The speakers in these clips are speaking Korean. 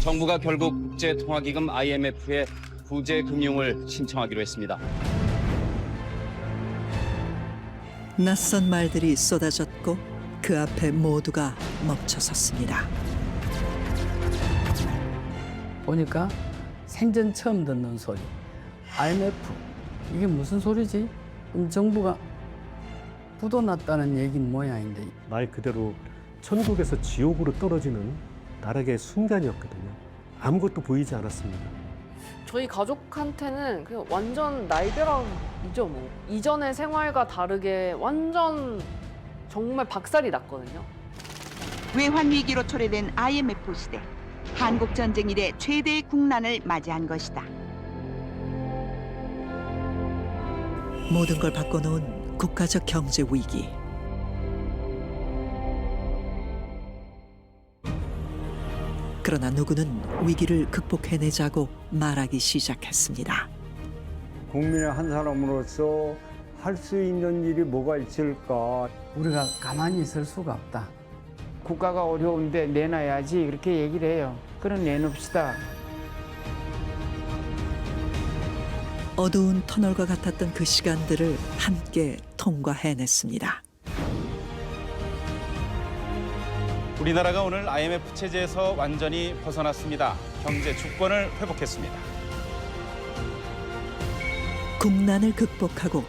정부가 결국 국제통화기금 IMF에 구제 금융을 신청하기로 했습니다. 낯선 말들이 쏟아졌고 그 앞에 모두가 멈춰섰습니다. 보니까 생전 처음 듣는 소리. IMF. 이게 무슨 소리지? 그럼 정부가 부도났다는 얘기는 모양인데. 말 그대로 천국에서 지옥으로 떨어지는 나락의 순간이었거든요. 아무것도 보이지 않았습니다. 저희 가족한테는 그냥 완전 날벼락이죠, 뭐. 이전의 생활과 다르게 완전 정말 박살이 났거든요. 외환 위기로 초래된 IMF 시대. 한국 전쟁 이래 최대의 국난을 맞이한 것이다. 모든 걸 바꿔놓은 국가적 경제 위기. 그러나 누구는 위기를 극복해내자고 말하기 시작했습니다. 국민의 한 사람으로서 할 수 있는 일이 뭐가 있을까? 우리가 가만히 있을 수가 없다. 국가가 어려운데 내놔야지 그렇게 얘기를 해요. 그럼 내놓읍시다. 어두운 터널과 같았던 그 시간들을 함께 통과해냈습니다. 우리나라가 오늘 IMF 체제에서 완전히 벗어났습니다. 경제 주권을 회복했습니다. 국난을 극복하고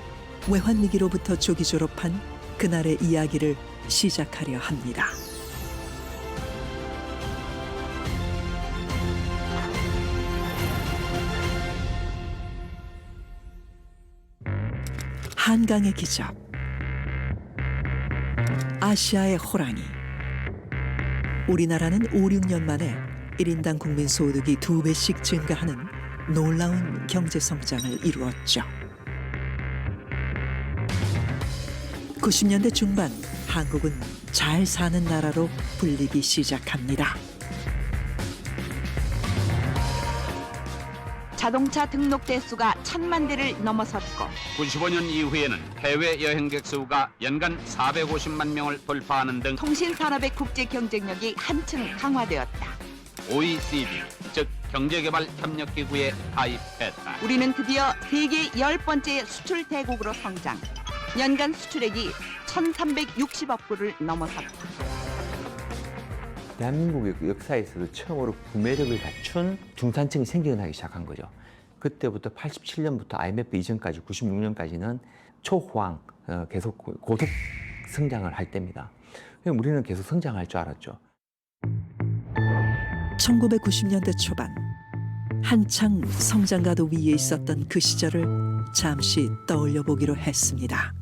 외환 위기로부터 조기 졸업한 그날의 이야기를 시작하려 합니다. 한강의 기적, 아시아의 호랑이. 우리나라는 5, 6년 만에 1인당 국민 소득이 2배씩 증가하는 놀라운 경제 성장을 이루었죠. 90년대 중반 한국은 잘 사는 나라로 불리기 시작합니다. 자동차 등록 대수가 1,000만 대를 넘어섰고 95년 이후에는 해외 여행객 수가 연간 450만 명을 돌파하는 등 통신 산업의 국제 경쟁력이 한층 강화되었다. OECD, 즉 경제개발협력기구에 가입했다. 우리는 드디어 세계 10번째 수출 대국으로 성장. 연간 수출액이 1,360억 불을 넘어섰다. 대한민국의 역사에서도 처음으로 구매력을 갖춘 중산층이 생겨나기 시작한 거죠. 그때부터 87년부터 IMF 이전까지 96년까지는 초호황, 계속 고속 성장을 할 때입니다. 우리는 계속 성장할 줄 알았죠. 1990년대 초반 한창 성장가도 위에 있었던 그 시절을 잠시 떠올려 보기로 했습니다.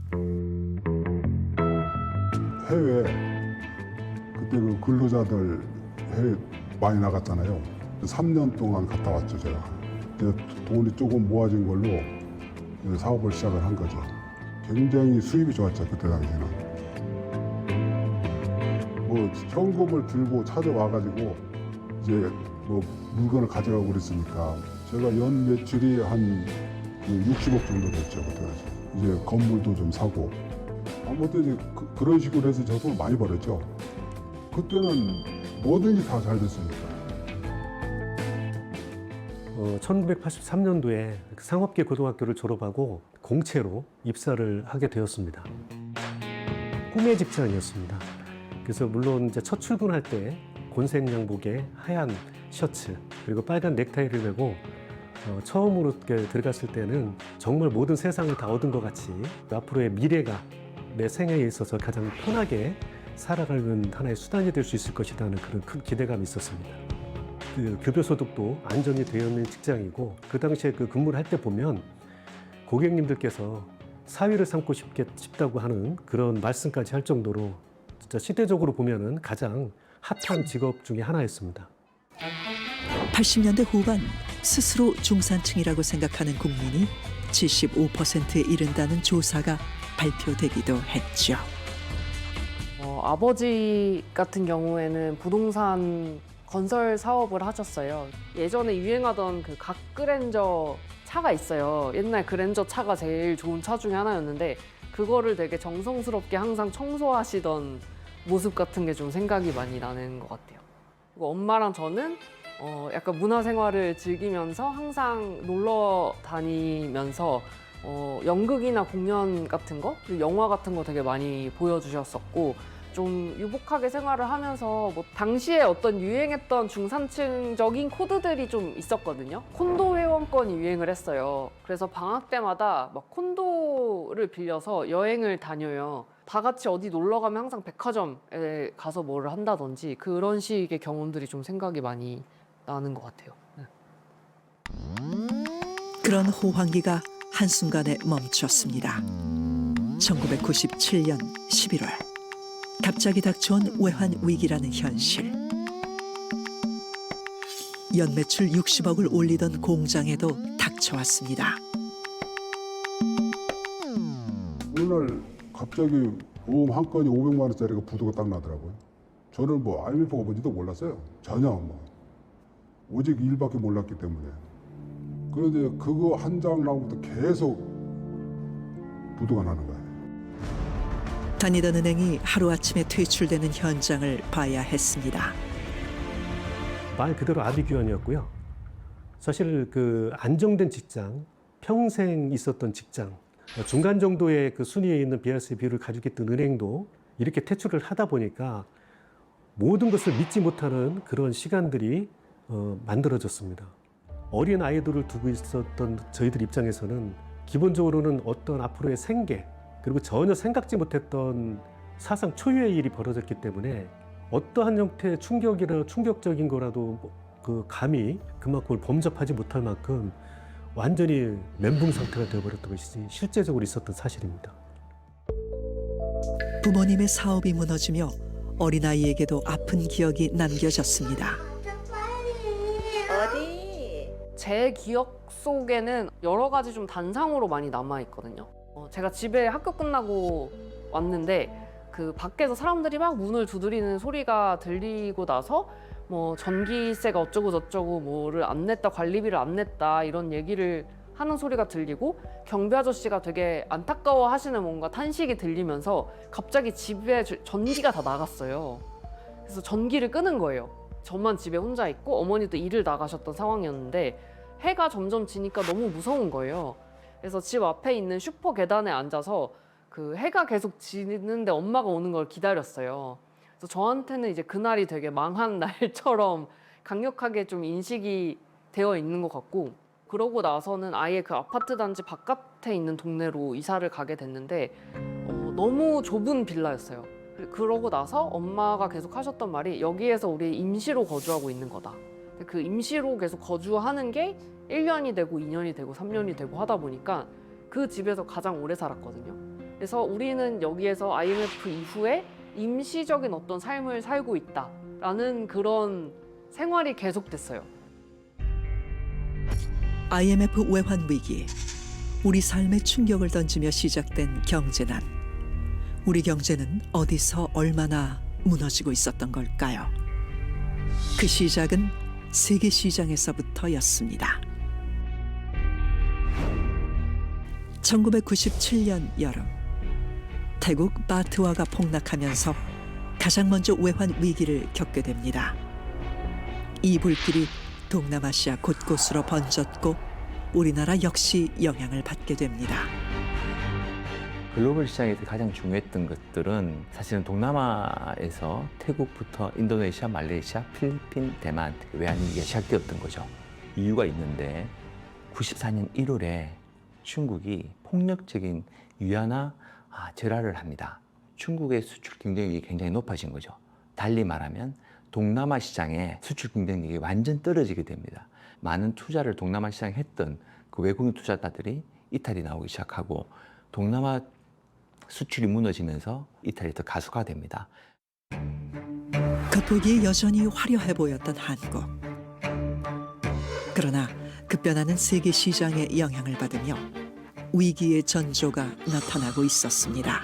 해외 그때 그 근로자들 해외 많이 나갔잖아요. 3년 동안 갔다 왔죠, 제가. 돈이 조금 모아진 걸로 사업을 시작을 한 거죠. 굉장히 수입이 좋았죠, 그때 당시에는. 뭐 현금을 들고 찾아와가지고 이제 뭐 물건을 가져가고 그랬으니까 제가 연 매출이 한 60억 정도 됐죠, 그때 당시. 이제 건물도 좀 사고. 아무튼 이제 그런 식으로 해서 제가 돈을 많이 벌었죠. 그때는 뭐든지 다 잘 됐으니까. 1983년도에 상업계 고등학교를 졸업하고 공채로 입사를 하게 되었습니다. 꿈의 직장이었습니다. 그래서 물론 이제 첫 출근할 때 곤색 양복에 하얀 셔츠 그리고 빨간 넥타이를 메고 처음으로 이렇게 들어갔을 때는 정말 모든 세상을 다 얻은 것 같이 앞으로의 미래가 내 생애에 있어서 가장 편하게 살아가는 하나의 수단이 될 수 있을 것이라는 그런 큰 기대감이 있었습니다. 그 급여 소득도 안정이 되어 있는 직장이고 그 당시에 그 근무를 할 때 보면 고객님들께서 사위를 삼고 싶다고 하는 그런 말씀까지 할 정도로 진짜 시대적으로 보면은 가장 핫한 직업 중에 하나였습니다. 80년대 후반 스스로 중산층이라고 생각하는 국민이 75%에 이른다는 조사가 발표되기도 했죠. 아버지 같은 경우에는 부동산 건설 사업을 하셨어요. 예전에 유행하던 그 갓그랜저 차가 있어요. 옛날 그랜저 차가 제일 좋은 차 중에 하나였는데 그거를 되게 정성스럽게 항상 청소하시던 모습 같은 게 좀 생각이 많이 나는 것 같아요. 그리고 엄마랑 저는 약간 문화생활을 즐기면서 항상 놀러 다니면서 연극이나 공연 같은 거, 그리고 영화 같은 거 되게 많이 보여주셨었고 좀 유복하게 생활을 하면서 뭐 당시에 어떤 유행했던 중산층적인 코드들이 좀 있었거든요. 콘도 회원권이 유행을 했어요. 그래서 방학 때마다 막 콘도를 빌려서 여행을 다녀요. 다 같이 어디 놀러 가면 항상 백화점에 가서 뭐를 한다든지 그런 식의 경험들이 좀 생각이 많이 나는 것 같아요. 네. 그런 호황기가 한순간에 멈췄습니다. 1997년 11월 갑자기 닥쳐온 외환 위기라는 현실. 연매출 60억을 올리던 공장에도 닥쳐왔습니다. 어느 날 갑자기 보험 한 건이 500만 원짜리가 부도가 딱 나더라고요. 저는 뭐 IMF가 뭔지도 몰랐어요. 전혀 뭐. 오직 일밖에 몰랐기 때문에. 그런데 그거 한 장 나오부터 계속 부도가 나는 거예요. 다니던 은행이 하루아침에 퇴출되는 현장을 봐야 했습니다. 말 그대로 아비규환이었고요. 사실 그 안정된 직장, 평생 있었던 직장, 중간 정도의 그 순위에 있는 BRC 비율을 가지고 있던 은행도 이렇게 퇴출을 하다 보니까 모든 것을 믿지 못하는 그런 시간들이 만들어졌습니다. 어린 아이들을 두고 있었던 저희들 입장에서는 기본적으로는 어떤 앞으로의 생계, 그리고 전혀 생각지 못했던 사상 초유의 일이 벌어졌기 때문에 어떠한 형태의 충격이나 충격적인 거라도 그 감히 그만큼을 범접하지 못할 만큼 완전히 멘붕 상태가 되어버렸던 것이 실제적으로 있었던 사실입니다. 부모님의 사업이 무너지며 어린아이에게도 아픈 기억이 남겨졌습니다. 제 기억 속에는 여러 가지 좀 단상으로 많이 남아있거든요. 제가 집에 학교 끝나고 왔는데 그 밖에서 사람들이 막 문을 두드리는 소리가 들리고 나서 뭐 전기세가 어쩌고 저쩌고 뭐를 안 냈다, 관리비를 안 냈다 이런 얘기를 하는 소리가 들리고 경비 아저씨가 되게 안타까워 하시는 뭔가 탄식이 들리면서 갑자기 집에 전기가 다 나갔어요. 그래서 전기를 끄는 거예요. 저만 집에 혼자 있고 어머니도 일을 나가셨던 상황이었는데 해가 점점 지니까 너무 무서운 거예요. 그래서 집 앞에 있는 슈퍼 계단에 앉아서 그 해가 계속 지는데 엄마가 오는 걸 기다렸어요. 그래서 저한테는 이제 그날이 되게 망한 날처럼 강력하게 좀 인식이 되어 있는 것 같고, 그러고 나서는 아예 그 아파트 단지 바깥에 있는 동네로 이사를 가게 됐는데 너무 좁은 빌라였어요. 그러고 나서 엄마가 계속 하셨던 말이 여기에서 우리 임시로 거주하고 있는 거다. 그 임시로 계속 거주하는 게 1년이 되고 2년이 되고 3년이 되고 하다 보니까 그 집에서 가장 오래 살았거든요. 그래서 우리는 여기에서 IMF 이후에 임시적인 어떤 삶을 살고 있다라는 그런 생활이 계속됐어요. IMF 외환 위기, 우리 삶에 충격을 던지며 시작된 경제난. 우리 경제는 어디서 얼마나 무너지고 있었던 걸까요? 그 시작은 세계 시장에서부터였습니다. 1997년 여름, 태국 바트화가 폭락하면서 가장 먼저 외환 위기를 겪게 됩니다. 이 불길이 동남아시아 곳곳으로 번졌고 우리나라 역시 영향을 받게 됩니다. 글로벌 시장에서 가장 중요했던 것들은 사실은 동남아에서 태국부터 인도네시아, 말레이시아, 필리핀, 대만 외환위기가 시작되었던 거죠. 이유가 있는데 94년 1월에 중국이 폭력적인 위안화 절하를 합니다. 중국의 수출 경쟁력이 굉장히 높아진 거죠. 달리 말하면 동남아 시장의 수출 경쟁력이 완전 떨어지게 됩니다. 많은 투자를 동남아 시장에 했던 그 외국인 투자자들이 이탈이 나오기 시작하고 동남아 수출이 무너지면서 이탈이 더 가속화됩니다. 겉보기에 여전히 화려해 보였던 한국. 그러나 급변하는 세계 시장의 영향을 받으며 위기의 전조가 나타나고 있었습니다.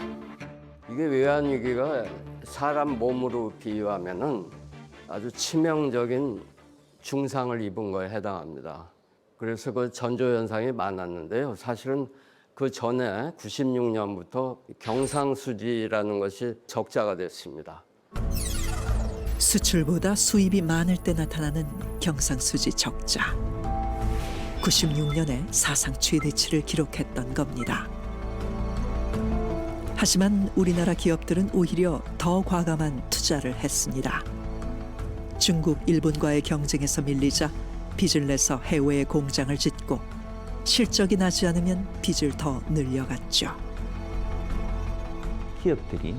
이게 외환위기가 사람 몸으로 비유하면은 아주 치명적인 중상을 입은 거에 해당합니다. 그래서 그 전조 현상이 많았는데요. 사실은 그 전에 96년부터 경상수지라는 것이 적자가 됐습니다. 수출보다 수입이 많을 때 나타나는 경상수지 적자. 96년에 사상 최대치를 기록했던 겁니다. 하지만 우리나라 기업들은 오히려 더 과감한 투자를 했습니다. 중국, 일본과의 경쟁에서 밀리자 빚을 내서 해외에 공장을 짓고 실적이 나지 않으면 빚을 더 늘려갔죠. 기업들이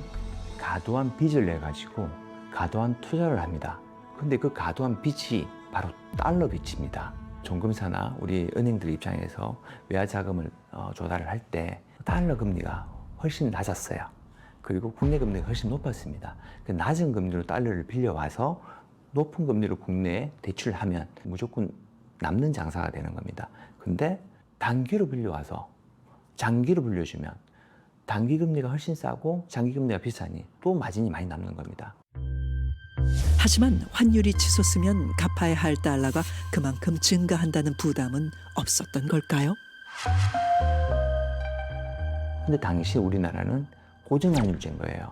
과도한 빚을 내 가지고 과도한 투자를 합니다. 근데 그 과도한 빚이 바로 달러 빚입니다. 종금사나 우리 은행들 입장에서 외화 자금을 조달을 할 때 달러 금리가 훨씬 낮았어요. 그리고 국내 금리가 훨씬 높았습니다. 그 낮은 금리로 달러를 빌려와서 높은 금리로 국내에 대출하면 무조건 남는 장사가 되는 겁니다. 근데 단기로 빌려와서 장기로 빌려주면 단기 금리가 훨씬 싸고 장기 금리가 비싸니 또 마진이 많이 남는 겁니다. 하지만 환율이 치솟으면 갚아야 할 달러가 그만큼 증가한다는 부담은 없었던 걸까요? 근데 당시 우리나라는 고정환율제인 거예요.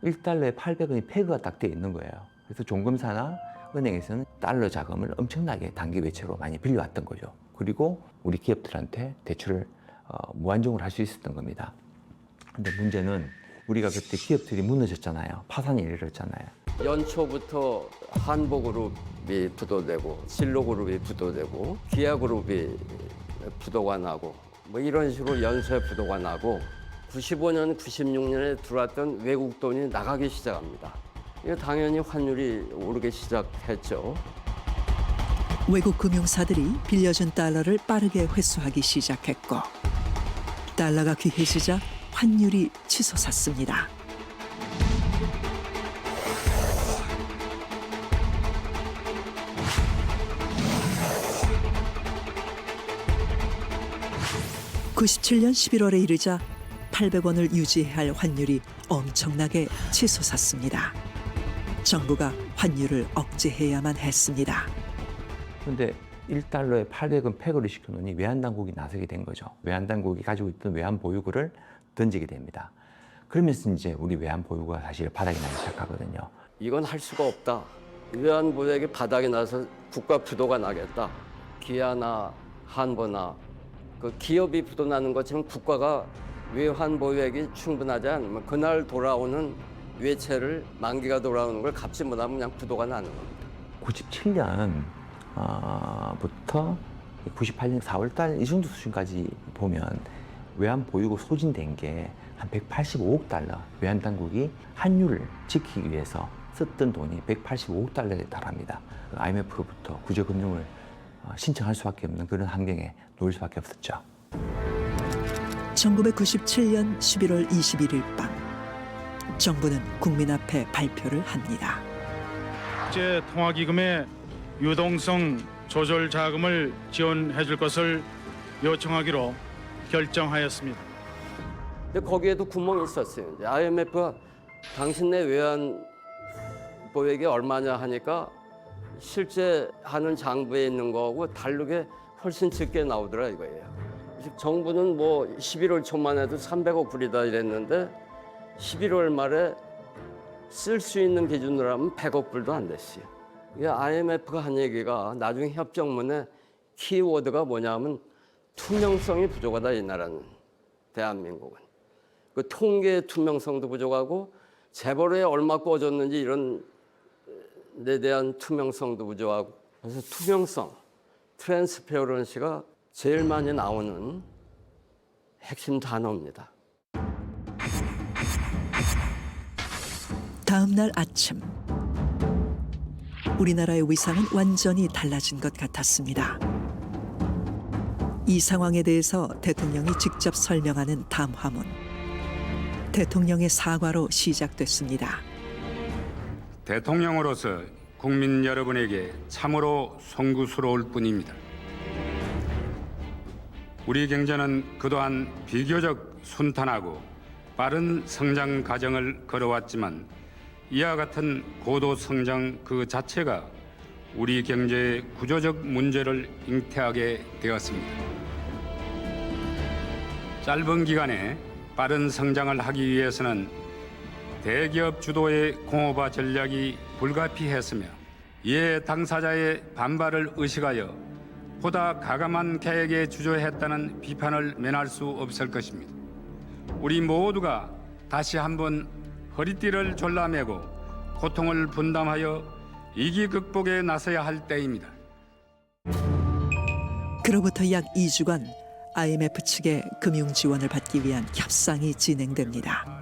1달러에 800원이 페그가 딱 돼 있는 거예요. 그래서 종금사나 은행에서는 달러 자금을 엄청나게 단기 외채로 많이 빌려왔던 거죠. 그리고 우리 기업들한테 대출을 무한정으로 할 수 있었던 겁니다. 근데 문제는 우리가 그때 기업들이 무너졌잖아요. 파산이 이르렀잖아요. 연초부터 한보그룹이 부도되고 진로그룹이 부도되고 기아그룹이 부도가 나고 뭐 이런 식으로 연쇄 부도가 나고 95년, 96년에 들어왔던 외국 돈이 나가기 시작합니다. 이거 당연히 환율이 오르기 시작했죠. 외국 금융사들이 빌려준 달러를 빠르게 회수하기 시작했고 달러가 귀해지자 환율이 치솟았습니다. (97년 11월에) 이르자 800원을 유지해야 할 환율이 엄청나게 치솟았습니다. 정부가 환율을 억제해야만 했습니다. 그런데 1달러에 800원 팩으로 시켜놓으니 외환당국이 나서게 된 거죠. 외환당국이 가지고 있던 외환보유고를 던지게 됩니다. 그러면서 이제 우리 외환보유고가 사실 바닥이 나기 시작하거든요. 이건 할 수가 없다. 외환보유액이 바닥이 나서 국가 부도가 나겠다. 기아나 한보나 그 기업이 부도나는 것처럼 국가가 외환보유액이 충분하지 않으면 그날 돌아오는 외채를 만기가 돌아오는 걸 갚지 못하면 그냥 부도가 나는 겁니다. 97년부터 98년 4월달 이 정도 수준까지 보면 외환보유고 소진된 게 한 185억 달러, 외환당국이 환율을 지키기 위해서 썼던 돈이 185억 달러에 달합니다. IMF로부터 구제금융을 신청할 수밖에 없는 그런 환경에 놓일 수밖에 없었죠. 1997년 11월 21일 밤 정부는 국민 앞에 발표를 합니다. 국제통화기금의 유동성 조절 자금을 지원해 줄 것을 요청하기로 결정하였습니다. 근데 거기에도 구멍이 있었어요. 이제 IMF가 당신네 외환 보유액이 얼마냐 하니까 실제 하는 장부에 있는 거하고 다르게 훨씬 적게 나오더라 이거예요. 정부는 뭐 11월 초만 해도 300억 불이다 이랬는데 11월 말에 쓸 수 있는 기준으로 하면 100억 불도 안 됐어요. IMF가 한 얘기가 나중에 협정문에 키워드가 뭐냐면 투명성이 부족하다 이 나라는 대한민국은. 그 통계 투명성도 부족하고 재벌에 얼마 꿔줬는지 이런 데 대한 투명성도 부족하고 그래서 투명성, 트랜스페어런시가 제일 많이 나오는 핵심 단어입니다. 다음 날 아침 우리나라의 위상은 완전히 달라진 것 같았습니다. 이 상황에 대해서 대통령이 직접 설명하는 담화문. 대통령의 사과로 시작됐습니다. 대통령으로서 국민 여러분에게 참으로 송구스러울 뿐입니다. 우리 경제는 그동안 비교적 순탄하고 빠른 성장 과정을 걸어왔지만 이와 같은 고도 성장 그 자체가 우리 경제의 구조적 문제를 잉태하게 되었습니다. 짧은 기간에 빠른 성장을 하기 위해서는 대기업 주도의 공업화 전략이 불가피했으며 이에 당사자의 반발을 의식하여 보다 가감한 계획에 주저했다는 비판을 면할 수 없을 것입니다. 우리 모두가 다시 한번 허리띠를 졸라매고 고통을 분담하여 위기 극복에 나서야 할 때입니다. 그로부터 약 2주간 IMF 측의 금융 지원을 받기 위한 협상이 진행됩니다.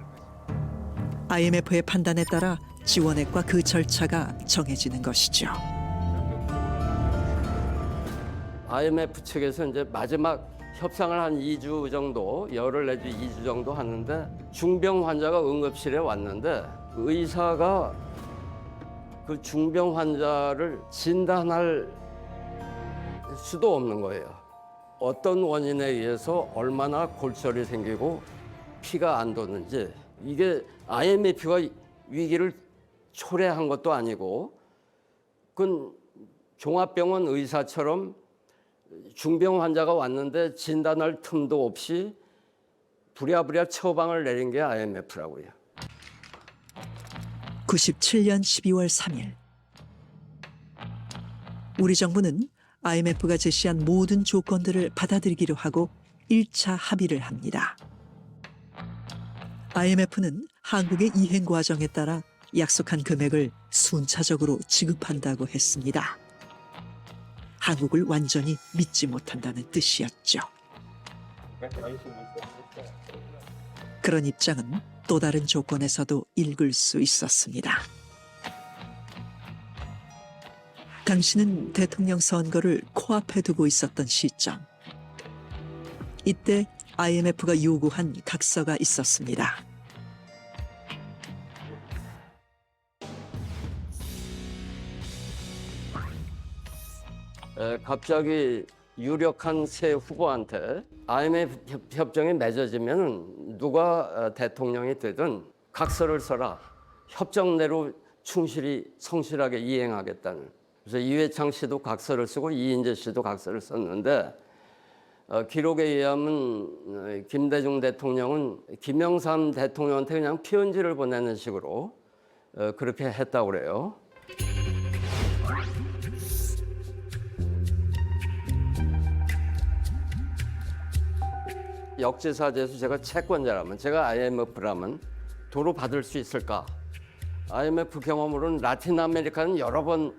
IMF의 판단에 따라 지원액과 그 절차가 정해지는 것이죠. IMF 측에서 이제 마지막 협상을 한 2주 정도, 열흘 내지 2주 정도 하는데 중병 환자가 응급실에 왔는데 의사가 그 중병 환자를 진단할 수도 없는 거예요. 어떤 원인에 의해서 얼마나 골절이 생기고 피가 안 도는지, 이게 IMF가 위기를 초래한 것도 아니고 그건 종합병원 의사처럼 중병 환자가 왔는데 진단할 틈도 없이 부랴부랴 처방을 내린 게 IMF라고요. 97년 12월 3일 우리 정부는 IMF가 제시한 모든 조건들을 받아들이기로 하고 1차 합의를 합니다. IMF는 한국의 이행 과정에 따라 약속한 금액을 순차적으로 지급한다고 했습니다. 한국을 완전히 믿지 못한다는 뜻이었죠. 그런 입장은 또 다른 조건에서도 읽을 수 있었습니다. 당신은 대통령 선거를 코앞에 두고 있었던 시점. 이때 IMF가 요구한 각서가 있었습니다. 갑자기 유력한 새 후보한테 IMF 협정이 맺어지면 누가 대통령이 되든 각서를 써라. 협정내로 성실하게 이행하겠다는. 그래서 이회창 씨도 각서를 쓰고 이인재 씨도 각서를 썼는데 기록에 의하면 김대중 대통령은 김영삼 대통령한테 그냥 편지를 보내는 식으로 그렇게 했다고 그래요. 역지사지에서 제가 채권자라면, 제가 IMF라면 도로 받을 수 있을까? IMF 경험으로는 라틴 아메리카는 여러 번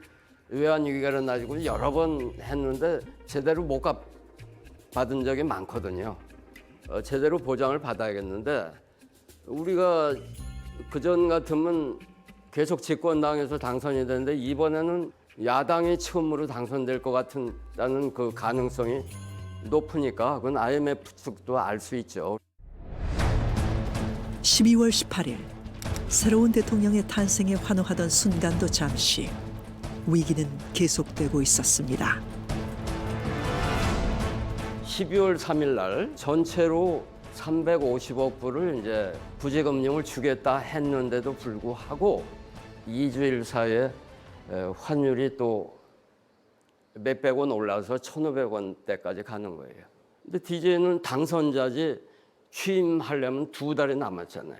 외환 위기가 일어나지고 여러 번 했는데 제대로 못 받은 적이 많거든요. 제대로 보장을 받아야겠는데 우리가 그전 같으면 계속 집권당에서 당선이 되는데 이번에는 야당이 처음으로 당선될 것 같다는 그 가능성이 높으니까 그건 IMF 측도 알 수 있죠. 12월 18일 새로운 대통령의 탄생에 환호하던 순간도 잠시 위기는 계속되고 있었습니다. 12월 3일 날 전체로 350억 불을 이제 구제금융을 주겠다 했는데도 불구하고 2주일 사이에 환율이 또 몇백 원 올라서 1,500원대까지 가는 거예요. 근데 DJ는 당선자지 취임하려면 2달이 남았잖아요.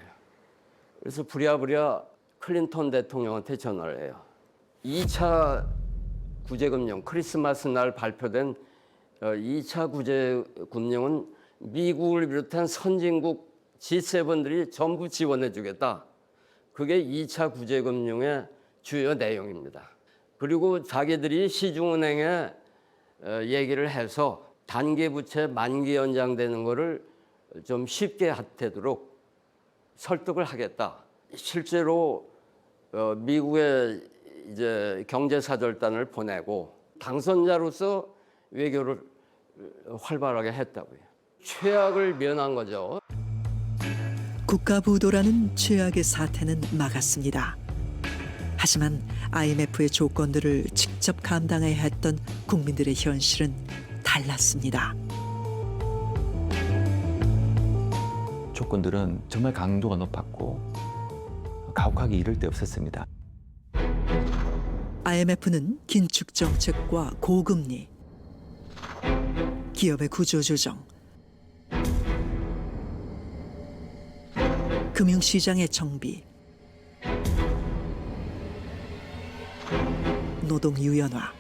그래서 부랴부랴 클린턴 대통령한테 전화를 해요. 2차 구제금융, 크리스마스 날 발표된 2차 구제금융은 미국을 비롯한 선진국 G7들이 전부 지원해 주겠다. 그게 2차 구제금융의 주요 내용입니다. 그리고 자기들이 시중은행에 얘기를 해서 단기부채 만기 연장되는 거를 좀 쉽게 되도록 설득을 하겠다. 실제로 미국에 이제 경제사절단을 보내고 당선자로서 외교를 활발하게 했다고요. 최악을 면한 거죠. 국가부도라는 최악의 사태는 막았습니다. 하지만 IMF의 조건들을 직접 감당해야 했던 국민들의 현실은 달랐습니다. 조건들은 정말 강도가 높았고 가혹하게 이를 데 없었습니다. IMF는 긴축 정책과 고금리, 기업의 구조조정, 금융시장의 정비, 노동유연화,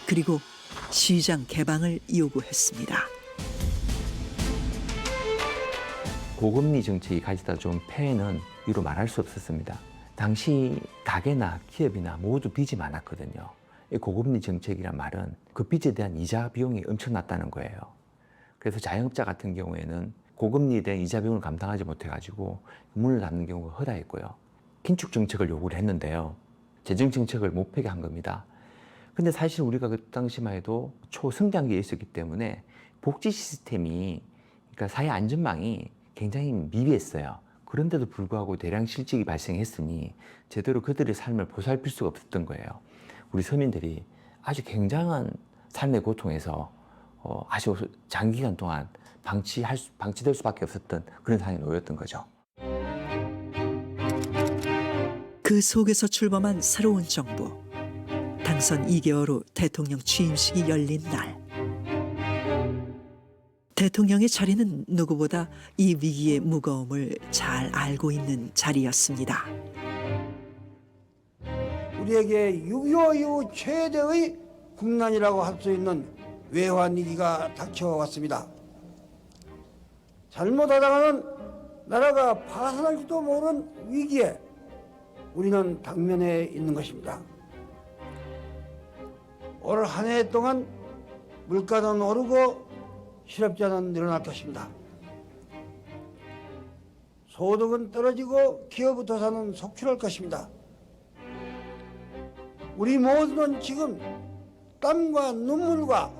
그리고 시장 개방을 요구했습니다. 고금리 정책이 가지다 준 폐해는 이루 말할 수 없었습니다. 당시 가게나 기업이나 모두 빚이 많았거든요. 이 고금리 정책이란 말은 그 빚에 대한 이자 비용이 엄청났다는 거예요. 그래서 자영업자 같은 경우에는 고금리에 대한 이자 비용을 감당하지 못해가지고 문을 닫는 경우가 허다했고요. 긴축 정책을 요구를 했는데요. 재정 정책을 못 펴게 한 겁니다. 근데 사실 우리가 그 당시만 해도 초성장기에 있었기 때문에 복지 시스템이, 그러니까 사회 안전망이 굉장히 미비했어요. 그런데도 불구하고 대량 실직이 발생했으니 제대로 그들의 삶을 보살필 수가 없었던 거예요. 우리 서민들이 아주 굉장한 삶의 고통에서 아주 장기간 동안 방치될 수밖에 없었던 그런 상황에 놓였던 거죠. 그 속에서 출범한 새로운 정부. 당선 2개월 후 대통령 취임식이 열린 날. 대통령의 자리는 누구보다 이 위기의 무거움을 잘 알고 있는 자리였습니다. 우리에게 6.25 이후 최대의 국난이라고 할 수 있는 외환 위기가 닥쳐왔습니다. 잘못하다가는 나라가 파산할지도 모르는 위기에 우리는 당면에 있는 것입니다. 올 한 해 동안 물가는 오르고 실업자는 늘어날 것입니다. 소득은 떨어지고 기업부터사는 속출할 것입니다. 우리 모두는 지금 땀과 눈물과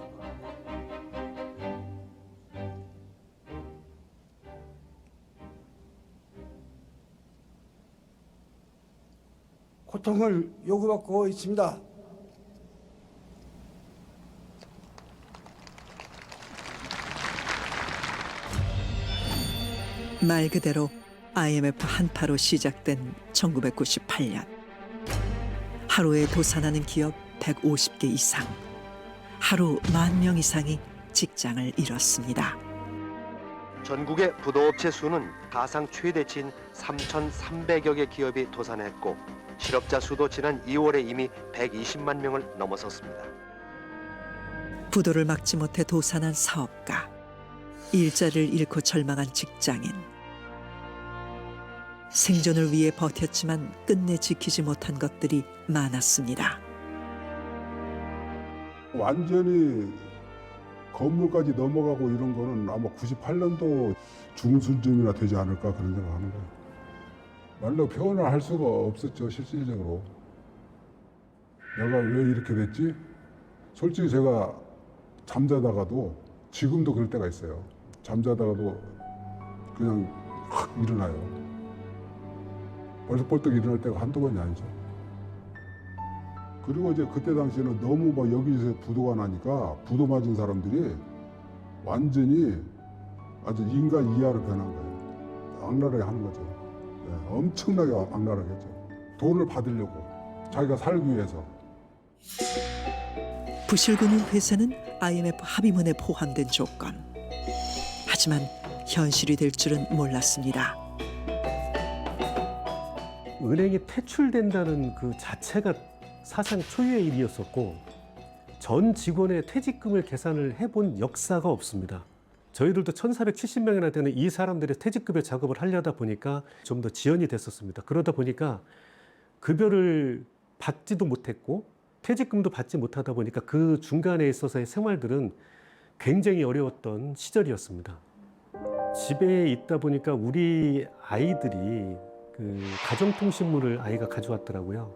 고통을 요구받고 있습니다. 말 그대로 IMF 한파로 시작된 1998년. 하루에 도산하는 기업 150개 이상, 하루 10,000명 이상이 직장을 잃었습니다. 전국의 부도업체 수는 사상 최대치인 3,300여 개 기업이 도산했고 실업자 수도 지난 2월에 이미 120만 명을 넘어섰습니다. 부도를 막지 못해 도산한 사업가, 일자리를 잃고 절망한 직장인, 생존을 위해 버텼지만 끝내 지키지 못한 것들이 많았습니다. 완전히 건물까지 넘어가고 이런 거는 아마 98년도 중순쯤이나 되지 않을까 그런 생각하는 거예요. 말로 표현을 할 수가 없었죠, 실질적으로. 내가 왜 이렇게 됐지? 솔직히 제가 잠자다가도, 지금도 그럴 때가 있어요. 잠자다가도 그냥 확 일어나요. 벌떡벌떡 일어날 때가 한두 번이 아니죠. 그리고 이제 그때 당시에는 너무 막 여기서 부도가 나니까 부도 맞은 사람들이 완전히 아주 인간 이하로 변한 거예요. 악랄하게 하는 거죠. 네, 엄청나게 악랄하게 했죠. 돈을 받으려고, 자기가 살기 위해서. 부실금융 회사는 IMF 합의문에 포함된 조건. 하지만 현실이 될 줄은 몰랐습니다. 은행이 퇴출된다는 그 자체가 사상 초유의 일이었었고 전 직원의 퇴직금을 계산을 해본 역사가 없습니다. 저희들도 1,470명이나 되는 이 사람들의 퇴직급여 작업을 하려다 보니까 좀 더 지연이 됐었습니다. 그러다 보니까 급여를 받지도 못했고 퇴직금도 받지 못하다 보니까 그 중간에 있어서의 생활들은 굉장히 어려웠던 시절이었습니다. 집에 있다 보니까 우리 아이들이 그 가정통신문을 아이가 가져왔더라고요.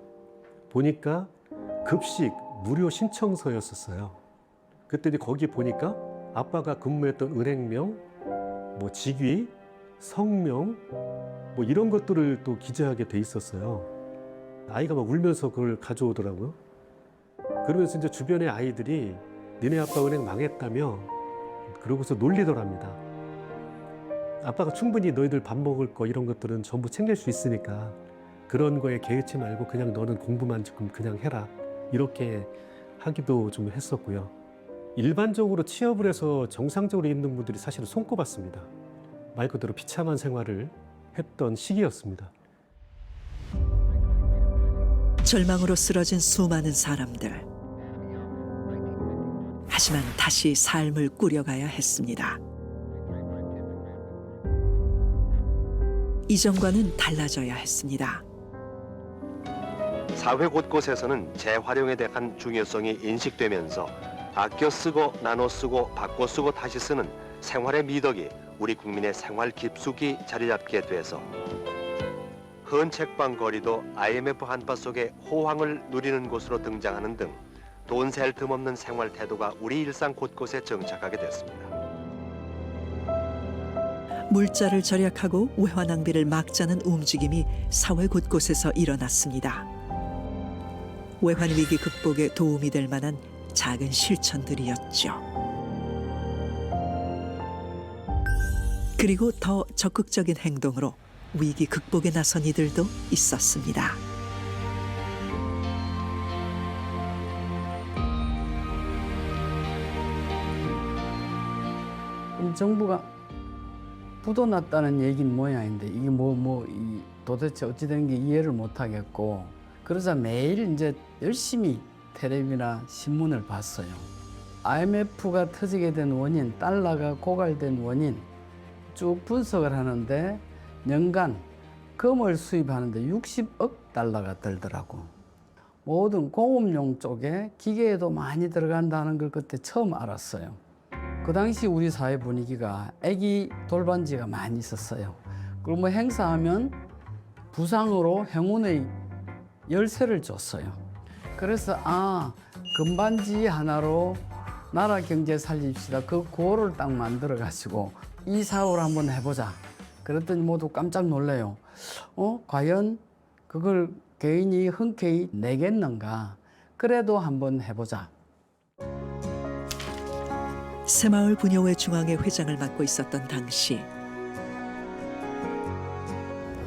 보니까 급식 무료 신청서였었어요. 그때 거기 보니까 아빠가 근무했던 은행명, 뭐 직위, 성명, 뭐 이런 것들을 또 기재하게 돼 있었어요. 아이가 막 울면서 그걸 가져오더라고요. 그러면서 이제 주변의 아이들이 니네 아빠 은행 망했다며 그러고서 놀리더랍니다. 아빠가 충분히 너희들 밥 먹을 거 이런 것들은 전부 챙길 수 있으니까 그런 거에 개의치 말고 그냥 너는 공부만 지금 그냥 해라. 이렇게 하기도 좀 했었고요. 일반적으로 취업을 해서 정상적으로 있는 분들이 사실은 손꼽았습니다. 말 그대로 비참한 생활을 했던 시기였습니다. 절망으로 쓰러진 수많은 사람들. 하지만 다시 삶을 꾸려가야 했습니다. 이전과는 달라져야 했습니다. 사회 곳곳에서는 재활용에 대한 중요성이 인식되면서 아껴 쓰고 나눠 쓰고 바꿔 쓰고 다시 쓰는 생활의 미덕이 우리 국민의 생활 깊숙이 자리 잡게 돼서 헌 책방 거리도 IMF 한파 속에 호황을 누리는 곳으로 등장하는 등 돈 셀 틈 없는 생활 태도가 우리 일상 곳곳에 정착하게 됐습니다. 물자를 절약하고 외화 낭비를 막자는 움직임이 사회 곳곳에서 일어났습니다. 외환 위기 극복에 도움이 될 만한 작은 실천들이었죠. 그리고 더 적극적인 행동으로 위기 극복에 나선 이들도 있었습니다. 정부가 부도 났다는 얘기는 모양인데 이게 도대체 어찌 된 게 이해를 못 하겠고, 그러자 매일 이제 열심히 텔레비나 신문을 봤어요. IMF가 터지게 된 원인, 달러가 고갈된 원인 쭉 분석을 하는데 연간 금을 수입하는데 60억 달러가 들더라고. 모든 공업용 쪽에 기계에도 많이 들어간다는 걸 그때 처음 알았어요. 그 당시 우리 사회 분위기가 애기 돌반지가 많이 있었어요. 그리고 뭐 행사하면 부상으로 행운의 열쇠를 줬어요. 그래서 금반지 하나로 나라 경제 살립시다. 그 구호를 딱 만들어 가지고 이 사업을 한번 해보자. 그랬더니 모두 깜짝 놀래요. 과연 그걸 개인이 흔쾌히 내겠는가? 그래도 한번 해보자. 새마을 부녀회 중앙회 회장을 맡고 있었던 당시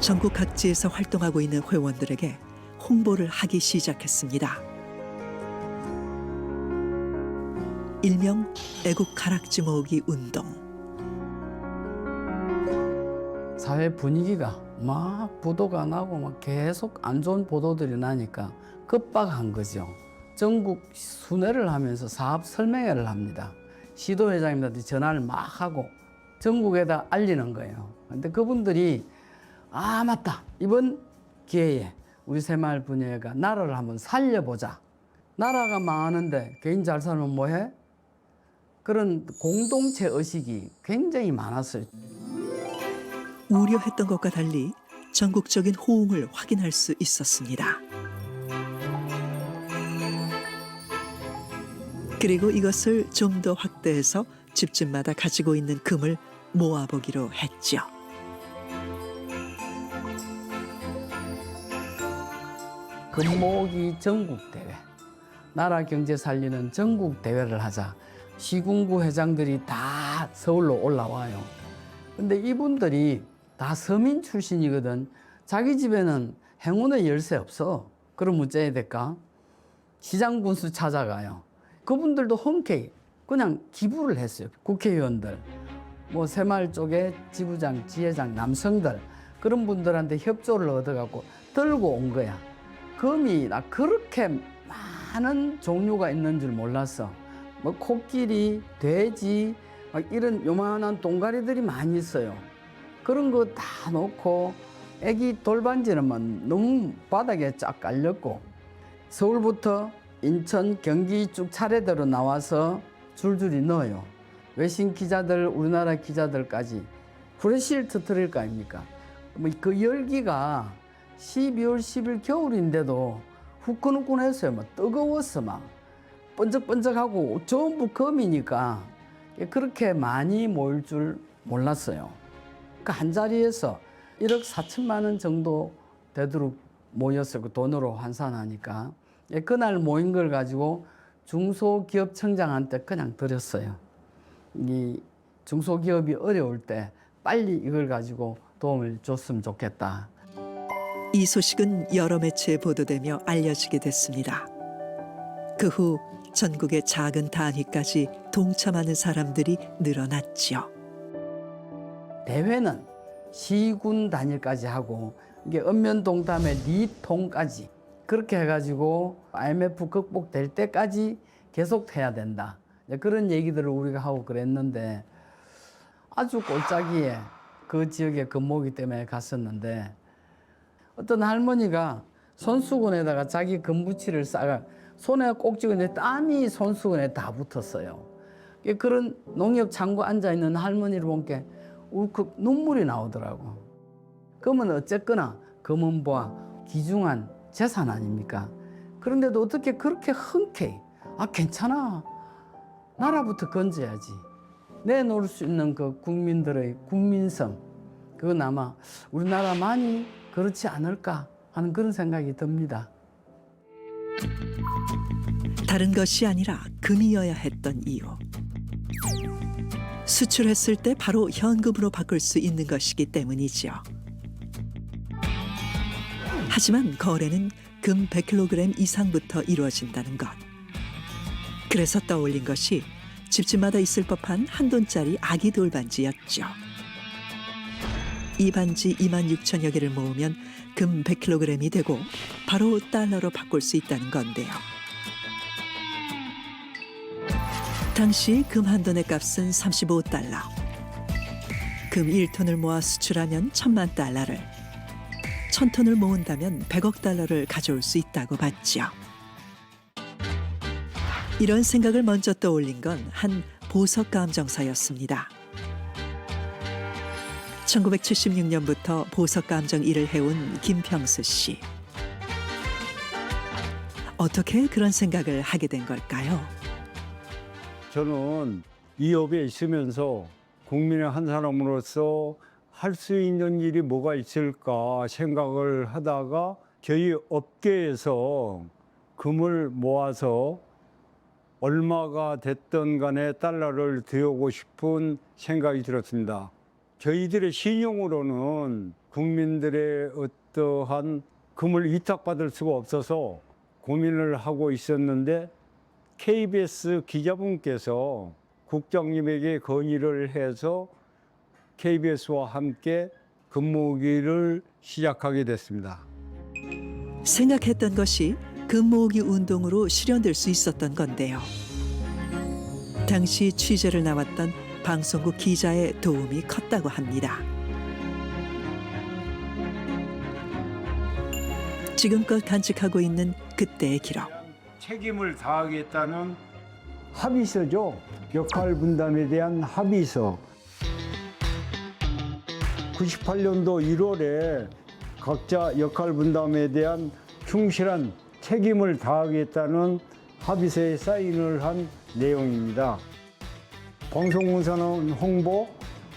전국 각지에서 활동하고 있는 회원들에게 홍보를 하기 시작했습니다. 일명 애국 가락지 모으기 운동. 사회 분위기가 막 부도가 나고 막 계속 안 좋은 보도들이 나니까 급박한 거죠. 전국 순회를 하면서 사업 설명회를 합니다. 시도회장님들한테 전화를 막 하고 전국에다 알리는 거예요. 근데 그분들이 맞다. 이번 기회에 우리 새마을 부녀회가 나라를 한번 살려보자. 나라가 망하는데 개인 잘 살면 뭐해? 그런 공동체 의식이 굉장히 많았어요. 우려했던 것과 달리 전국적인 호응을 확인할 수 있었습니다. 그리고 이것을 좀 더 확대해서 집집마다 가지고 있는 금을 모아보기로 했죠. 금 모으기 전국대회, 나라 경제 살리는 전국대회를 하자. 시군구 회장들이 다 서울로 올라와요. 근데 이분들이 다 서민 출신이거든. 자기 집에는 행운의 열쇠 없어. 그럼 어째야 될까? 시장 군수 찾아가요. 그분들도 흔쾌히 그냥 기부를 했어요. 국회의원들, 뭐 새마을 쪽에 지부장, 지회장, 남성들 그런 분들한테 협조를 얻어갖고 들고 온 거야. 금이 나 그렇게 많은 종류가 있는 줄 몰랐어. 뭐 코끼리, 돼지 막 이런 요만한 동가리들이 많이 있어요. 그런 거 다 놓고 애기 돌반지는 막 너무 바닥에 쫙 깔렸고 서울부터 인천, 경기 쭉 차례대로 나와서 줄줄이 넣어요. 외신 기자들, 우리나라 기자들까지 후레쉬를 터뜨릴 거 아닙니까? 그 열기가 12월 10일 겨울인데도 후끈후끈했어요. 막 뜨거웠어. 막 번쩍번쩍하고 전부 금이니까 그렇게 많이 모일 줄 몰랐어요. 그 한 자리에서 1억 4천만 원 정도 되도록 모였어요. 그 돈으로 환산하니까. 그날 모인 걸 가지고 중소기업청장한테 그냥 드렸어요. 이 중소기업이 어려울 때 빨리 이걸 가지고 도움을 줬으면 좋겠다. 이 소식은 여러 매체에 보도되며 알려지게 됐습니다. 그 후 전국의 작은 단위까지 동참하는 사람들이 늘어났죠. 대회는 시군 단위까지 하고 이게 읍면동담회 리통까지 그렇게 해가지고 IMF 극복될 때까지 계속 해야 된다. 그런 얘기들을 우리가 하고 그랬는데 아주 골짜기에 그 지역에 금모기 때문에 갔었는데 어떤 할머니가 손수건에다가 자기 금부치를 싸가 손에 꼭 쥐고 땀이 손수건에 다 붙었어요. 그런 농협 창고 앉아있는 할머니를 보니까 울컥 눈물이 나오더라고. 금은 어쨌거나 금은보화 귀중한 재산 아닙니까? 그런데도 어떻게 그렇게 흔쾌히 괜찮아. 나라부터 건져야지. 내놓을 수 있는 그 국민들의 국민성, 그건 아마 우리나라만이 그렇지 않을까 하는 그런 생각이 듭니다. 다른 것이 아니라 금이어야 했던 이유. 수출했을 때 바로 현금으로 바꿀 수 있는 것이기 때문이죠. 하지만 거래는 금 100kg 이상부터 이루어진다는 것. 그래서 떠올린 것이 집집마다 있을 법한 한돈짜리 아기 돌반지였죠. 이 반지 26,000여 개를 모으면 금 100kg이 되고 바로 달러로 바꿀 수 있다는 건데요. 당시 금 한 돈의 값은 35달러. 금 1톤을 모아 수출하면 1000만 달러를, 1000톤을 모은다면 100억 달러를 가져올 수 있다고 봤죠. 이런 생각을 먼저 떠올린 건 한 보석 감정사였습니다. 1976년부터 보석 감정 일을 해온 김평수 씨. 어떻게 그런 생각을 하게 된 걸까요? 저는 이 업에 있으면서 국민의 한 사람으로서 할 수 있는 일이 뭐가 있을까 생각을 하다가 저희 업계에서 금을 모아서 얼마가 됐든 간에 달러를 들여오고 싶은 생각이 들었습니다. 저희들의 신용으로는 국민들의 어떠한 금을 위탁받을 수가 없어서 고민을 하고 있었는데 KBS 기자분께서 국장님에게 건의를 해서 KBS와 함께 금모으기를 시작하게 됐습니다. 생각했던 것이 금모으기 운동으로 실현될 수 있었던 건데요. 당시 취재를 나왔던 방송국 기자의 도움이 컸다고 합니다. 지금껏 간직하고 있는 그때의 기록. 책임을 다하겠다는 합의서죠. 역할 분담에 대한 합의서. 98년도 1월에 각자 역할 분담에 대한 충실한 책임을 다하겠다는 합의서에 사인을 한 내용입니다. 방송공사는 홍보,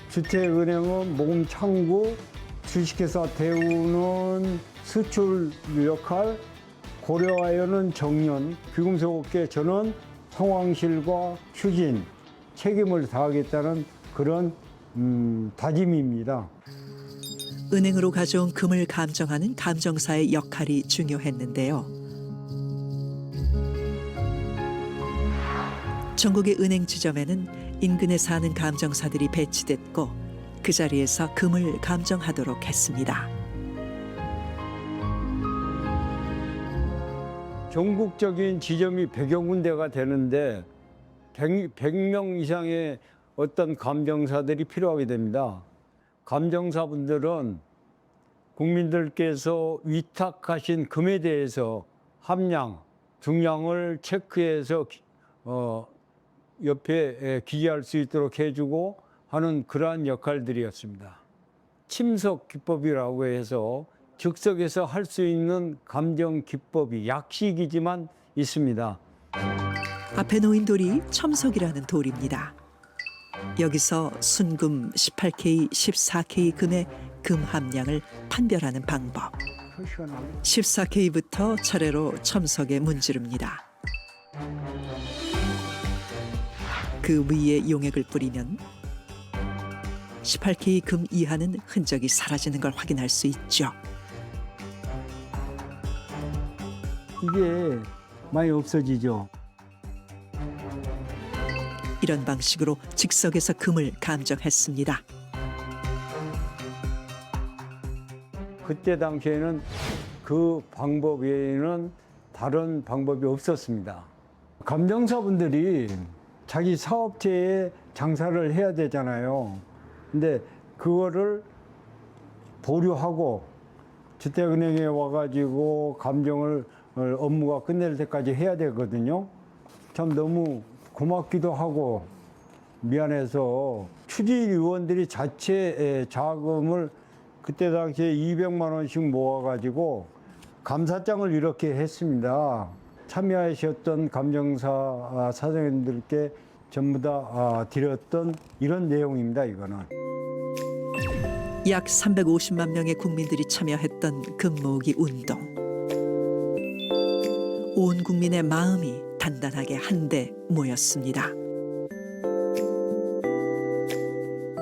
주택은행은 모금 창구, 주식회사 대우는 수출 역할, 고려아연은 정년, 귀금속업계 저는 상황실과 추진, 책임을 다하겠다는 그런 다짐입니다. 은행으로 가져온 금을 감정하는 감정사의 역할이 중요했는데요. 전국의 은행 지점에는 인근에 사는 감정사들이 배치됐고 그 자리에서 금을 감정하도록 했습니다. 전국적인 지점이 100여 군데가 되는데 100명 이상의 어떤 감정사들이 필요하게 됩니다. 감정사분들은 국민들께서 위탁하신 금에 대해서 함량, 중량을 체크해서 옆에 기재할 수 있도록 해주고 하는 그러한 역할들이었습니다. 침석 기법이라고 해서 즉석에서 할 수 있는 감정 기법이 약식이지만 있습니다. 앞에 놓인 돌이 첨석이라는 돌입니다. 여기서 순금 18K, 14K 금의 금 함량을 판별하는 방법. 14K부터 차례로 첨석에 문지릅니다. 그 위에 용액을 뿌리면 18K 금 이하는 흔적이 사라지는 걸 확인할 수 있죠. 이게 많이 없어지죠. 이런 방식으로 즉석에서 금을 감정했습니다. 그때 당시에는 그 방법 외에는 다른 방법이 없었습니다. 감정사분들이 자기 사업체에 장사를 해야 되잖아요. 근데 그거를 보류하고 주택은행에 와가지고 감정을 업무가 끝낼 때까지 해야 되거든요. 참 너무 고맙기도 하고 미안해서 추진위원들이 자체 자금을 그때 당시에 200만 원씩 모아가지고 감사장을 이렇게 했습니다. 참여하셨던 감정사 사장님들께 전부 다 드렸던 이런 내용입니다. 이거는. 약 350만 명의 국민들이 참여했던 금모으기 운동. 온 국민의 마음이 단단하게 한데 모였습니다.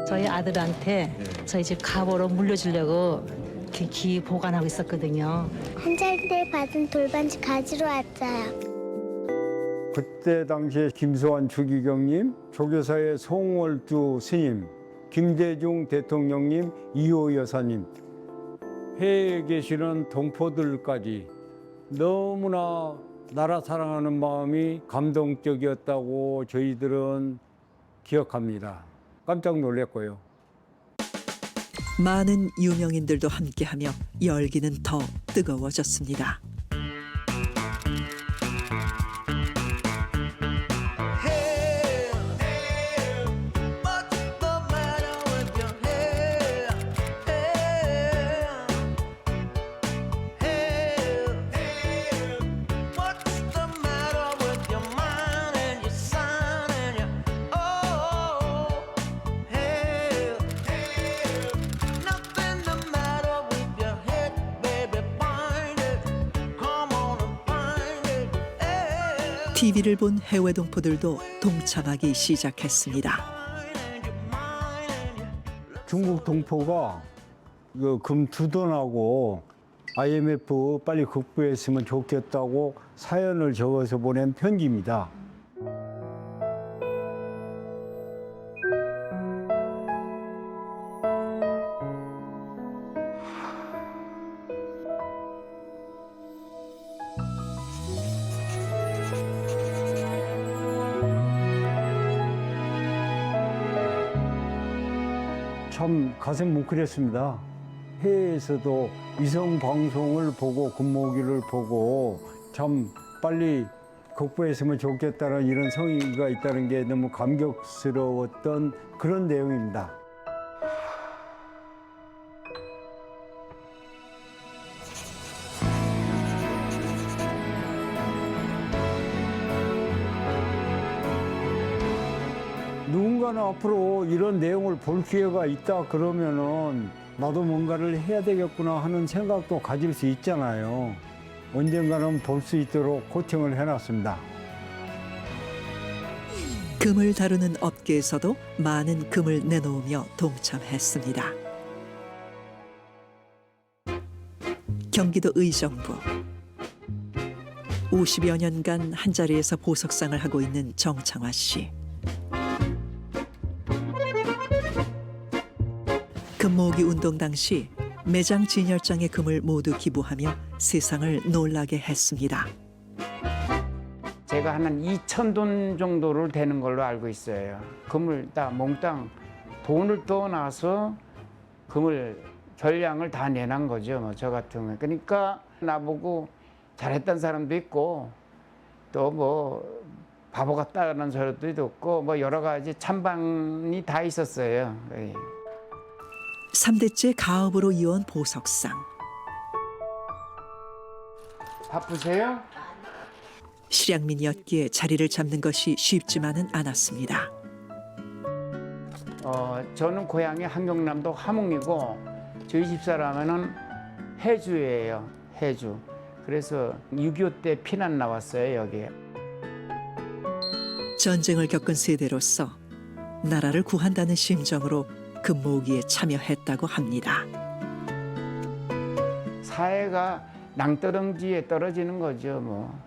저희 아들한테 저희 집 가보로 물려주려고 기 보관하고 있었거든요. 한자리대 받은 돌반지 가지러 왔어요. 그때 당시에 김소환 주기경님, 조교사의 송월주 스님, 김대중 대통령님, 이호 여사님, 해외에 계시는 동포들까지 너무나 나라 사랑하는 마음이 감동적이었다고 저희들은 기억합니다. 깜짝 놀랐고요. 많은 유명인들도 함께하며 열기는 더 뜨거워졌습니다. TV를 본 해외 동포들도 동참하기 시작했습니다. 중국 동포가 금 2돈하고 IMF 빨리 극복했으면 좋겠다고 사연을 적어서 보낸 편지입니다. 참 가슴 뭉클했습니다. 해외에서도 위성 방송을 보고 금모으기를 보고 참 빨리 극복했으면 좋겠다는 이런 성의가 있다는 게 너무 감격스러웠던 그런 내용입니다. 누군가는 앞으로 이런 내용을 볼 기회가 있다 그러면은 나도 뭔가를 해야 되겠구나 하는 생각도 가질 수 있잖아요. 언젠가는 볼 수 있도록 코팅을 해놨습니다. 금을 다루는 업계에서도 많은 금을 내놓으며 동참했습니다. 경기도 의정부. 50여 년간 한자리에서 보석상을 하고 있는 정창화 씨. 금모으기 운동 당시 매장 진열장의 금을 모두 기부하며 세상을 놀라게 했습니다. 제가 한 2,000돈 정도를 되는 걸로 알고 있어요. 금을 다 몽땅 돈을 떠나서 금을 전량을 다 내놓은 거죠. 뭐 저 같은 경우에. 그러니까 나보고 잘했다는 사람도 있고 또 뭐 바보 같다는 소리도 있고 뭐 여러 가지 찬반이 다 있었어요. 3대째 가업으로 이어온 보석상. 바쁘세요? 실향민이었기에 자리를 잡는 것이 쉽지만은 않았습니다. 저는 고향이 한경남도 함흥이고 저희 집사람은 해주예요. 해주. 그래서 6.25 때 피난 나왔어요, 여기에. 전쟁을 겪은 세대로서 나라를 구한다는 심정으로 금모으기에 참여했다고 합니다. 사회가 낭떠러지에 떨어지는 거죠. 뭐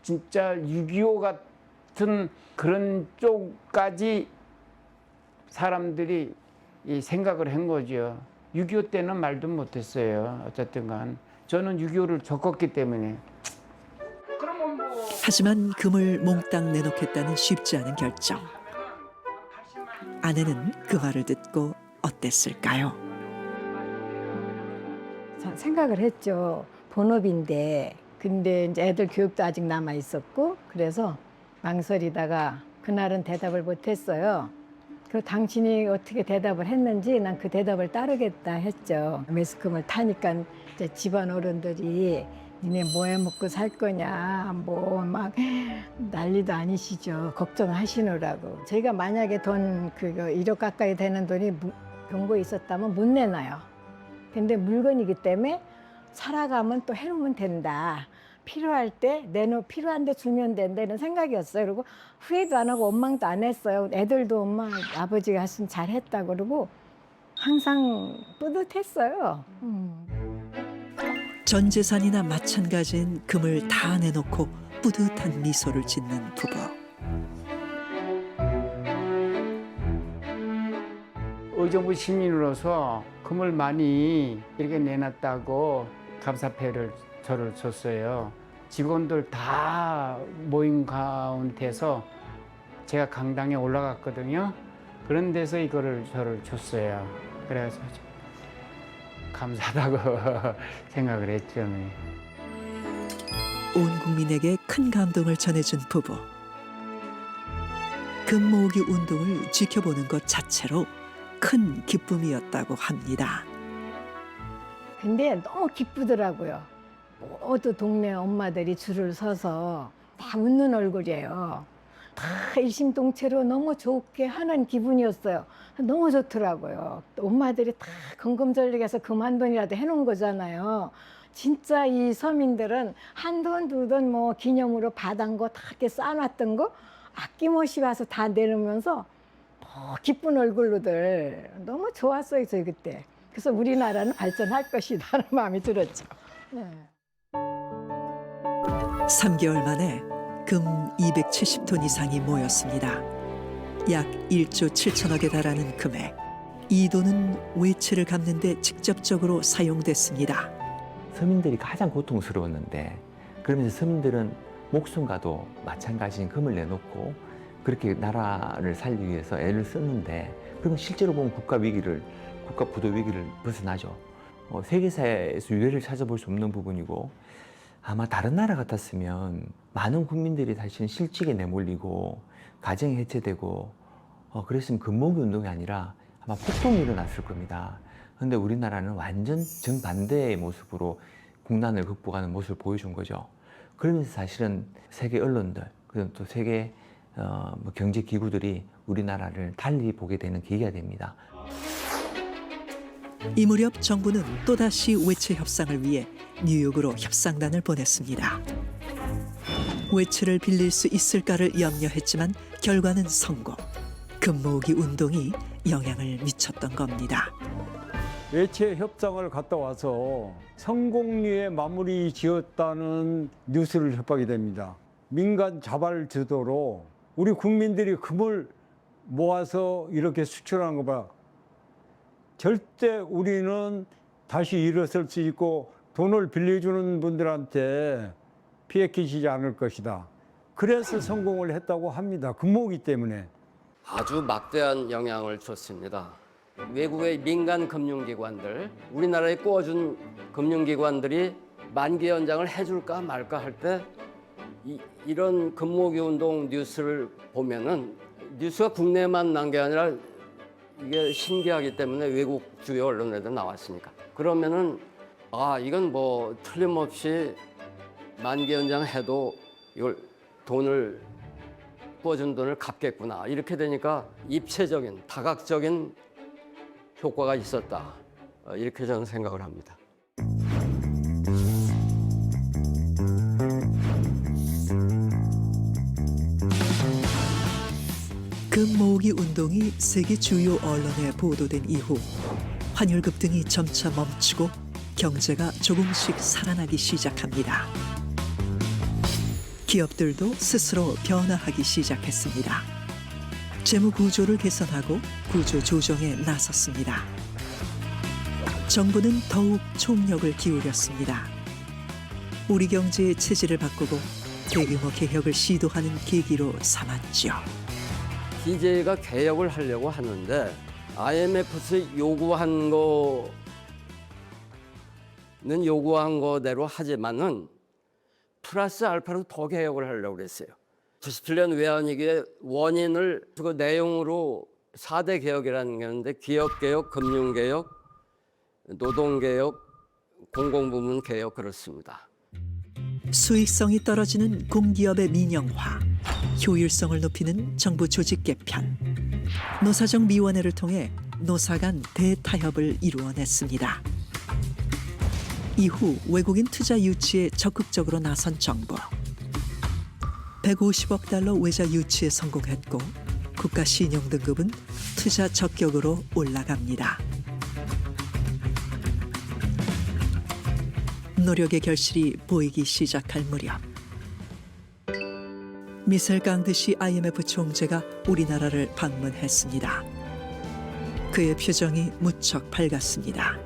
진짜 6.25 같은 그런 쪽까지 사람들이 이 생각을 한 거죠. 6.25 때는 말도 못했어요. 어쨌든 간 저는 6.25를 겪었기 때문에. 하지만 금을 몽땅 내놓겠다는 쉽지 않은 결정. 아내는 그 말을 듣고 어땠을까요? 생각을 했죠. 본업인데 근데 이제 애들 교육도 아직 남아 있었고 그래서 망설이다가 그날은 대답을 못했어요. 그리고 당신이 어떻게 대답을 했는지 난 그 대답을 따르겠다 했죠. 매스컴을 타니까 이제 집안 어른들이 니네 뭐 해 먹고 살 거냐 뭐 막 난리도 아니시죠. 걱정하시느라고. 저희가 만약에 돈 그거 1억 가까이 되는 돈이 병고에 있었다면 못 내놔요. 근데 물건이기 때문에 살아가면 또 해놓으면 된다. 필요할 때 필요한데 주면 된다 이런 생각이었어요. 그리고 후회도 안 하고 원망도 안 했어요. 애들도 엄마 아버지가 했으면 잘했다 그러고 항상 뿌듯했어요. 전 재산이나 마찬가지인 금을 다 내놓고 뿌듯한 미소를 짓는 부부. 의정부 시민으로서 금을 많이 이렇게 내놨다고 감사패를 저를 줬어요. 직원들 다 모인 가운데서 제가 강당에 올라갔거든요. 그런 데서 이거를 저를 줬어요. 그래서 감사하다고 생각을 했죠. 온 국민에게 큰 감동을 전해준 부부. 금 모으기 운동을 지켜보는 것 자체로 큰 기쁨이었다고 합니다. 근데 너무 기쁘더라고요. 모두 동네 엄마들이 줄을 서서 다 웃는 얼굴이에요. 다 일심동체로 너무 좋게 하는 기분이었어요. 너무 좋더라고요. 엄마들이 다 건금절약해서 금 한 돈이라도 해놓은 거잖아요. 진짜 이 서민들은 한 돈, 두 돈 뭐 기념으로 받은 거 다 이렇게 쌓아놨던 거 아낌없이 와서 다 내놓으면서 기쁜 얼굴로들 너무 좋았어요, 저희 그때. 그래서 우리나라는 발전할 것이다 하는 마음이 들었죠. 네. 3개월 만에 금 270톤 이상이 모였습니다. 약 1조 7천억에 달하는 금액. 이 돈은 외채를 갚는 데 직접적으로 사용됐습니다. 서민들이 가장 고통스러웠는데 그러면서 서민들은 목숨과도 마찬가지인 금을 내놓고 그렇게 나라를 살리기 위해서 애를 썼는데 그러면 실제로 보면 국가 부도 위기를 벗어나죠. 세계사에서 유례를 찾아볼 수 없는 부분이고 아마 다른 나라 같았으면 많은 국민들이 사실은 실직에 내몰리고 가정이 해체되고 그랬으면 금모으기 운동이 아니라 아마 폭동이 일어났을 겁니다. 그런데 우리나라는 완전 정반대의 모습으로 국난을 극복하는 모습을 보여준 거죠. 그러면서 사실은 세계 언론들 그리고 또 세계 경제 기구들이 우리나라를 달리 보게 되는 계기가 됩니다. 이 무렵 정부는 또다시 외채 협상을 위해 뉴욕으로 협상단을 보냈습니다. 외채를 빌릴 수 있을까를 염려했지만 결과는 성공. 금 모으기 운동이 영향을 미쳤던 겁니다. 외채 협상을 갔다 와서 성공리에 마무리 지었다는 뉴스를 접하게 됩니다. 민간 자발주도로 우리 국민들이 금을 모아서 이렇게 수출하는 거 봐. 절대 우리는 다시 일어설 수 있고 돈을 빌려주는 분들한테 피해 끼치지 않을 것이다. 그래서 성공을 했다고 합니다. 금 모으기 때문에. 아주 막대한 영향을 줬습니다. 외국의 민간 금융기관들, 우리나라에 꾸어준 금융기관들이 만기 연장을 해줄까 말까 할 때 이런 금 모으기 운동 뉴스를 보면은 뉴스가 국내만 난 게 아니라 이게 신기하기 때문에 외국 주요 언론에도 나왔으니까 그러면은 이건 뭐 틀림없이 만기 연장해도 이걸 꾸어준 돈을 갚겠구나 이렇게 되니까 입체적인 다각적인 효과가 있었다 이렇게 저는 생각을 합니다. 금 모으기 운동이 세계 주요 언론에 보도된 이후 환율 급등이 점차 멈추고 경제가 조금씩 살아나기 시작합니다. 기업들도 스스로 변화하기 시작했습니다. 재무 구조를 개선하고 구조 조정에 나섰습니다. 정부는 더욱 총력을 기울였습니다. 우리 경제의 체질을 바꾸고 대규모 개혁을 시도하는 계기로 삼았죠. DJ가 개혁을 하려고 하는데 IMF에서 요구한 거대로 하지만은 플러스 알파로 더 개혁을 하려고 그랬어요. 97년 외환위기의 원인을 그 내용으로 4대 개혁이라는 게 있는데 기업개혁, 금융개혁, 노동개혁, 공공부문 개혁 그렇습니다. 수익성이 떨어지는 공기업의 민영화, 효율성을 높이는 정부 조직 개편, 노사정 위원회를 통해 노사 간 대타협을 이루어냈습니다. 이후 외국인 투자 유치에 적극적으로 나선 정부. 150억 달러 외자 유치에 성공했고 국가 신용 등급은 투자 적격으로 올라갑니다. 노력의 결실이 보이기 시작할 무렵 미셀 강드시 IMF 총재가 우리나라를 방문했습니다. 그의 표정이 무척 밝았습니다.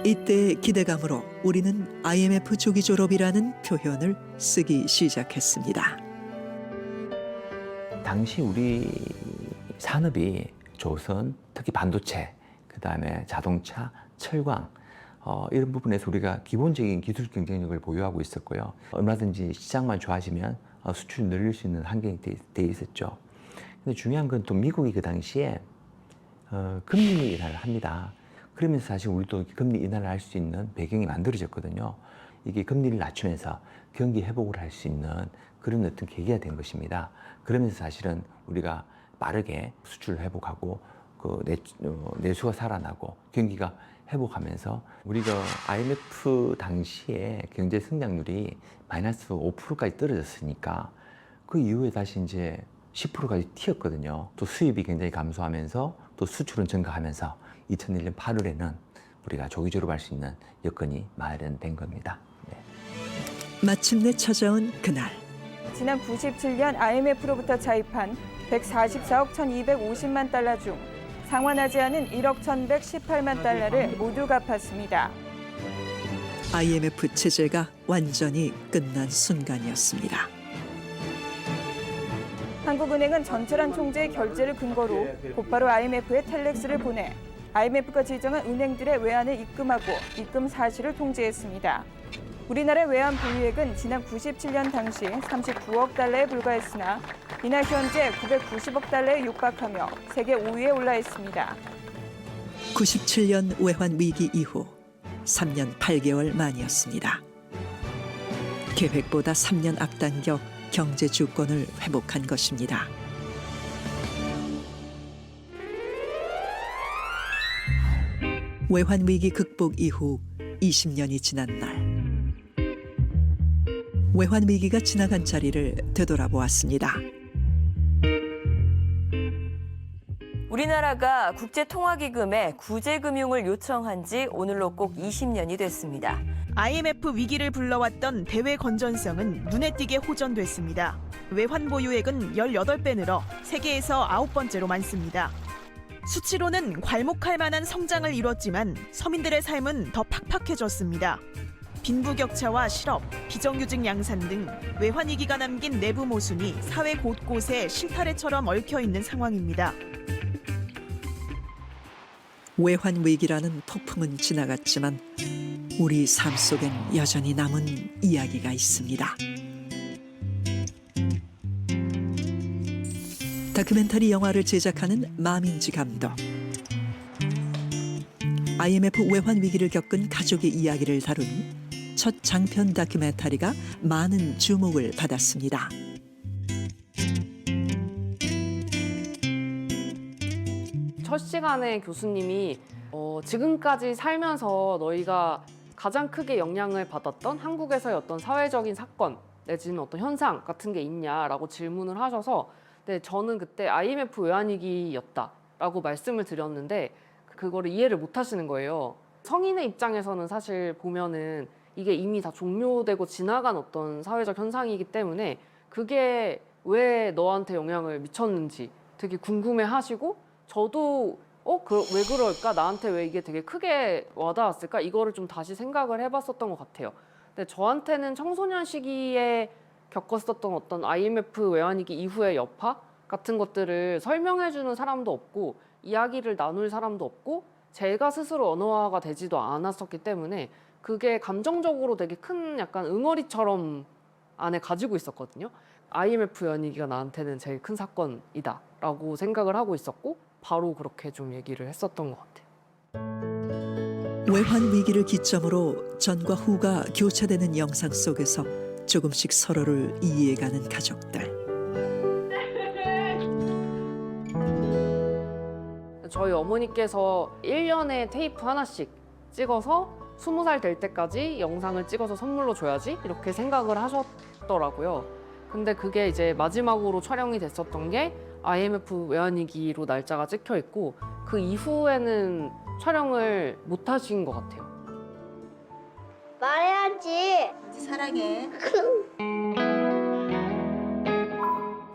이때의 기대감으로 우리는 IMF 조기 졸업이라는 표현을 쓰기 시작했습니다. 당시 우리 산업이 조선, 특히 반도체, 그다음에 자동차, 철강 이런 부분에서 우리가 기본적인 기술 경쟁력을 보유하고 있었고요. 얼마든지 시장만 좋아지면 수출을 늘릴 수 있는 환경이 돼 있었죠. 근데 중요한 건 또 미국이 그 당시에 금리 인하를 합니다. 그러면서 사실 우리도 금리 인하를 할 수 있는 배경이 만들어졌거든요. 이게 금리를 낮추면서 경기 회복을 할 수 있는 그런 어떤 계기가 된 것입니다. 그러면서 사실은 우리가 빠르게 수출을 회복하고 그 내수가 살아나고 경기가 회복하면서 우리가 IMF 당시에 경제 성장률이 마이너스 5%까지 떨어졌으니까 그 이후에 다시 이제 10%까지 튀었거든요. 또 수입이 굉장히 감소하면서 또 수출은 증가하면서 2001년 8월에는 우리가 조기 졸업할 수 있는 여건이 마련된 겁니다. 네. 마침내 찾아온 그날. 지난 97년 IMF로부터 차입한 144억 1,250만 달러 중 상환하지 않은 1억 1,118만 달러를 모두 갚았습니다. IMF 체제가 완전히 끝난 순간이었습니다. 한국은행은 전철한 총재의 결재를 근거로 곧바로 IMF에 텔렉스를 보내 IMF가 지정한 은행들의 외환을 입금하고 입금 사실을 통지했습니다. 우리나라의 외환 보유액은 지난 97년 당시 39억 달러에 불과했으나 이날 현재 990억 달러에 육박하며 세계 5위에 올라 있습니다. 97년 외환 위기 이후 3년 8개월 만이었습니다. 계획보다 3년 앞당겨 경제 주권을 회복한 것입니다. 외환 위기 극복 이후 20년이 지난 날 외환 위기가 지나간 자리를 되돌아보았습니다. 우리나라가 국제통화기금에 구제금융을 요청한 지 오늘로 꼭 20년이 됐습니다. IMF 위기를 불러왔던 대외 건전성은 눈에 띄게 호전됐습니다. 외환 보유액은 18배 늘어 세계에서 9번째로 많습니다. 수치로는 괄목할 만한 성장을 이뤘지만 서민들의 삶은 더 팍팍해졌습니다. 빈부격차와 실업, 비정규직 양산 등 외환 위기가 남긴 내부 모순이 사회 곳곳에 실타래처럼 얽혀있는 상황입니다. 외환 위기라는 폭풍은 지나갔지만 우리 삶 속엔 여전히 남은 이야기가 있습니다. 다큐멘터리 영화를 제작하는 마민지 감독. IMF 외환 위기를 겪은 가족의 이야기를 다룬 첫 장편 다큐멘터리가 많은 주목을 받았습니다. 첫 시간에 교수님이 지금까지 살면서 너희가 가장 크게 영향을 받았던 한국에서의 어떤 사회적인 사건 내지는 어떤 현상 같은 게 있냐라고 질문을 하셔서 네, 저는 그때 IMF 외환위기였다라고 말씀을 드렸는데 그거를 이해를 못 하시는 거예요. 성인의 입장에서는 사실 보면은 이게 이미 다 종료되고 지나간 어떤 사회적 현상이기 때문에 그게 왜 너한테 영향을 미쳤는지 되게 궁금해 하시고, 저도 왜 그럴까? 나한테 왜 이게 되게 크게 와닿았을까? 이거를 좀 다시 생각을 해봤었던 것 같아요. 근데 저한테는 청소년 시기에 겪었었던 어떤 IMF 외환위기 이후의 여파 같은 것들을 설명해주는 사람도 없고 이야기를 나눌 사람도 없고 제가 스스로 언어화가 되지도 않았었기 때문에 그게 감정적으로 되게 큰 약간 응어리처럼 안에 가지고 있었거든요. IMF 외환위기가 나한테는 제일 큰 사건이다 라고 생각을 하고 있었고 바로 그렇게 좀 얘기를 했었던 것 같아요. 외환 위기를 기점으로 전과 후가 교차되는 영상 속에서 조금씩 서로를 이해해가는 가족들. 저희 어머니께서 1년에 테이프 하나씩 찍어서 20살 될 때까지 영상을 찍어서 선물로 줘야지 이렇게 생각을 하셨더라고요. 근데 그게 이제 마지막으로 촬영이 됐었던 게 IMF 외환위기로 날짜가 찍혀 있고 그 이후에는 촬영을 못 하신 것 같아요. 말해야지. 사랑해.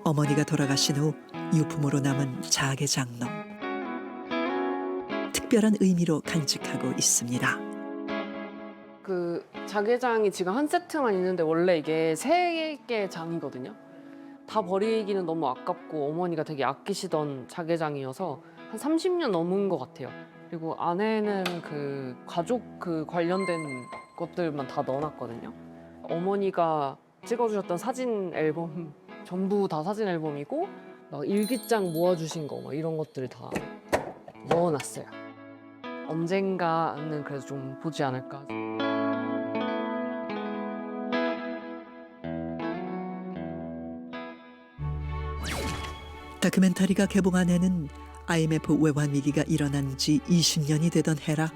어머니가 돌아가신 후 유품으로 남은 자개장롱. 특별한 의미로 간직하고 있습니다. 그 자개장이 지금 한 세트만 있는데 원래 이게 3개 장이거든요. 다 버리기는 너무 아깝고 어머니가 되게 아끼시던 자개장이어서 한 30년 넘은 것 같아요. 그리고 안에는 그 가족 그 관련된 것들만 다 넣어놨거든요. 어머니가 찍어주셨던 사진 앨범 전부 다 사진 앨범이고 막 일기장 모아주신 거 막 이런 것들을 다 넣어놨어요. 언젠가는 그래서 좀 보지 않을까. 다큐멘터리가 개봉한 해는 IMF 외환 위기가 일어난 지 20년이 되던 해라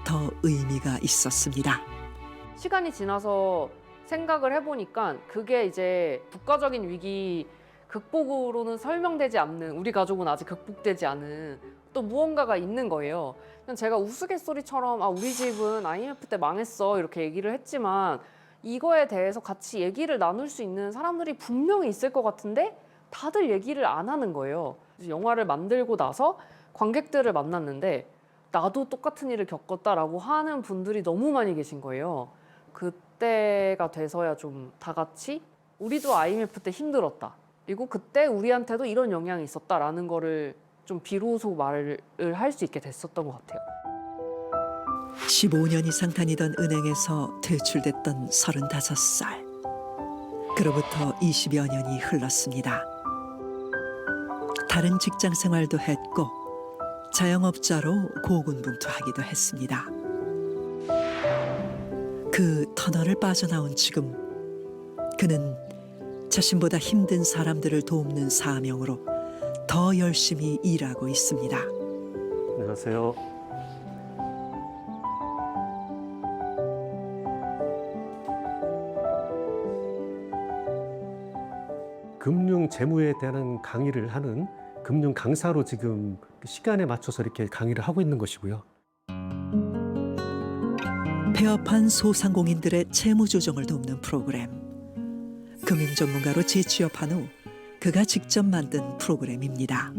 더 의미가 있었습니다. 시간이 지나서 생각을 해보니까 그게 이제 국가적인 위기 극복으로는 설명되지 않는, 우리 가족은 아직 극복되지 않은 또 무언가가 있는 거예요. 그냥 제가 우스갯소리처럼 우리 집은 IMF 때 망했어 이렇게 얘기를 했지만 이거에 대해서 같이 얘기를 나눌 수 있는 사람들이 분명히 있을 것 같은데 다들 얘기를 안 하는 거예요. 영화를 만들고 나서 관객들을 만났는데 나도 똑같은 일을 겪었다라고 하는 분들이 너무 많이 계신 거예요. 그때가 돼서야 좀 다 같이 우리도 IMF 때 힘들었다. 그리고 그때 우리한테도 이런 영향이 있었다라는 거를 좀 비로소 말을 할 수 있게 됐었던 것 같아요. 15년 이상 다니던 은행에서 퇴출됐던 35살. 그로부터 20여 년이 흘렀습니다. 다른 직장 생활도 했고 자영업자로 고군분투하기도 했습니다. 그 터널을 빠져나온 지금 그는 자신보다 힘든 사람들을 돕는 사명으로 더 열심히 일하고 있습니다. 안녕하세요. 금융 재무에 대한 강의를 하는 금융 강사로 지금 시간에 맞춰서 이렇게 강의를 하고 있는 것이고요. 폐업한 소상공인들의 채무 조정을 돕는 프로그램. 금융 전문가로 재취업한 후 그가 직접 만든 프로그램입니다.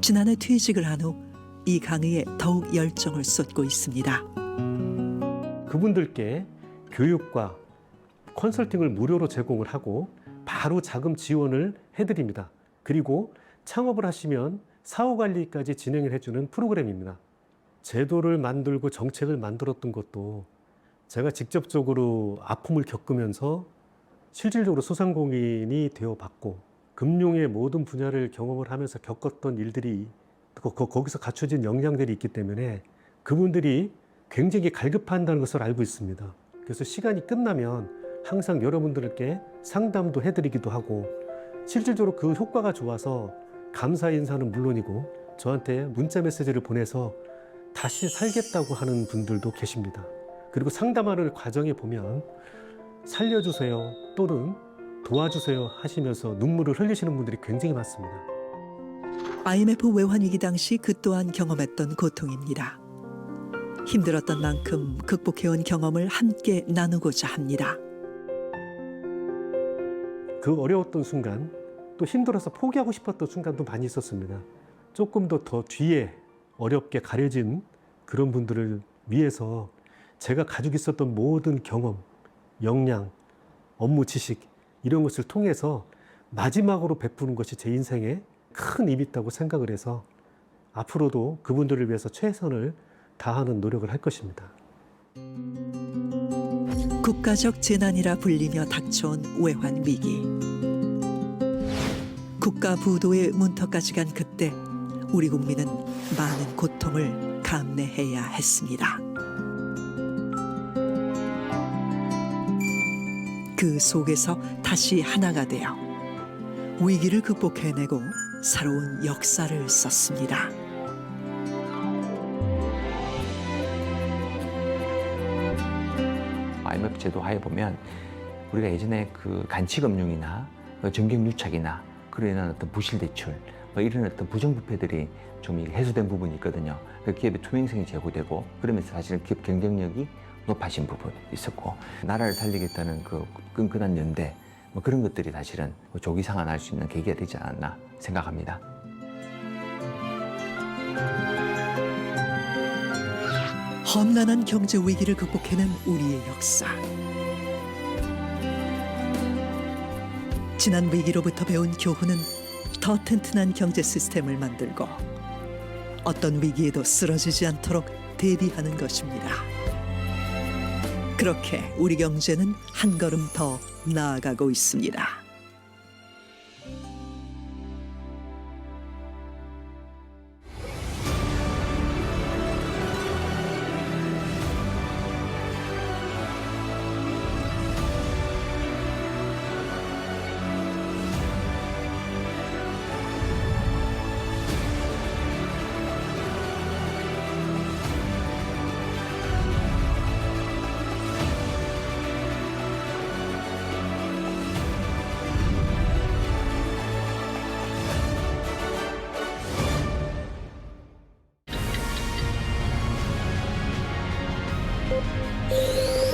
지난해 퇴직을 한 후 이 강의에 더욱 열정을 쏟고 있습니다. 그분들께 교육과 컨설팅을 무료로 제공을 하고 바로 자금 지원을 해드립니다. 그리고 창업을 하시면 사후관리까지 진행을 해주는 프로그램입니다. 제도를 만들고 정책을 만들었던 것도 제가 직접적으로 아픔을 겪으면서 실질적으로 소상공인이 되어봤고 금융의 모든 분야를 경험을 하면서 겪었던 일들이 거기서 갖춰진 역량들이 있기 때문에 그분들이 굉장히 갈급한다는 것을 알고 있습니다. 그래서 시간이 끝나면 항상 여러분들께 상담도 해드리기도 하고 실질적으로 그 효과가 좋아서 감사 인사는 물론이고 저한테 문자 메시지를 보내서 다시 살겠다고 하는 분들도 계십니다. 그리고 상담하는 과정에 보면 살려주세요 또는 도와주세요 하시면서 눈물을 흘리시는 분들이 굉장히 많습니다. IMF 외환 위기 당시 그 또한 경험했던 고통입니다. 힘들었던 만큼 극복해온 경험을 함께 나누고자 합니다. 그 어려웠던 순간, 또 힘들어서 포기하고 싶었던 순간도 많이 있었습니다. 조금 더 뒤에 어렵게 가려진 그런 분들을 위해서 제가 가지고 있었던 모든 경험, 역량, 업무 지식 이런 것을 통해서 마지막으로 베푸는 것이 제 인생에 큰 의미 있다고 생각을 해서 앞으로도 그분들을 위해서 최선을 다하는 노력을 할 것입니다. 국가적 재난이라 불리며 닥쳐온 외환 위기. 국가 부도의 문턱까지 간 그때 우리 국민은 많은 고통을 감내해야 했습니다. 그 속에서 다시 하나가 되어 위기를 극복해내고 새로운 역사를 썼습니다. IMF 제도 하에 보면 우리가 예전에 그 간치금융이나 정경유착이나 그로 인한 어떤 부실대출 이런 어떤 부정부패들이 좀 해소된 부분이 있거든요. 기업의 투명성이 제고되고 그러면서 사실은 기업 경쟁력이 높아진 부분이 있었고 나라를 살리겠다는 그 끈끈한 연대 그런 것들이 사실은 조기 상환할 수 있는 계기가 되지 않았나 생각합니다. 험난한 경제 위기를 극복해낸 우리의 역사. 지난 위기로부터 배운 교훈은 더 튼튼한 경제 시스템을 만들고 어떤 위기에도 쓰러지지 않도록 대비하는 것입니다. 그렇게 우리 경제는 한 걸음 더 나아가고 있습니다. 네.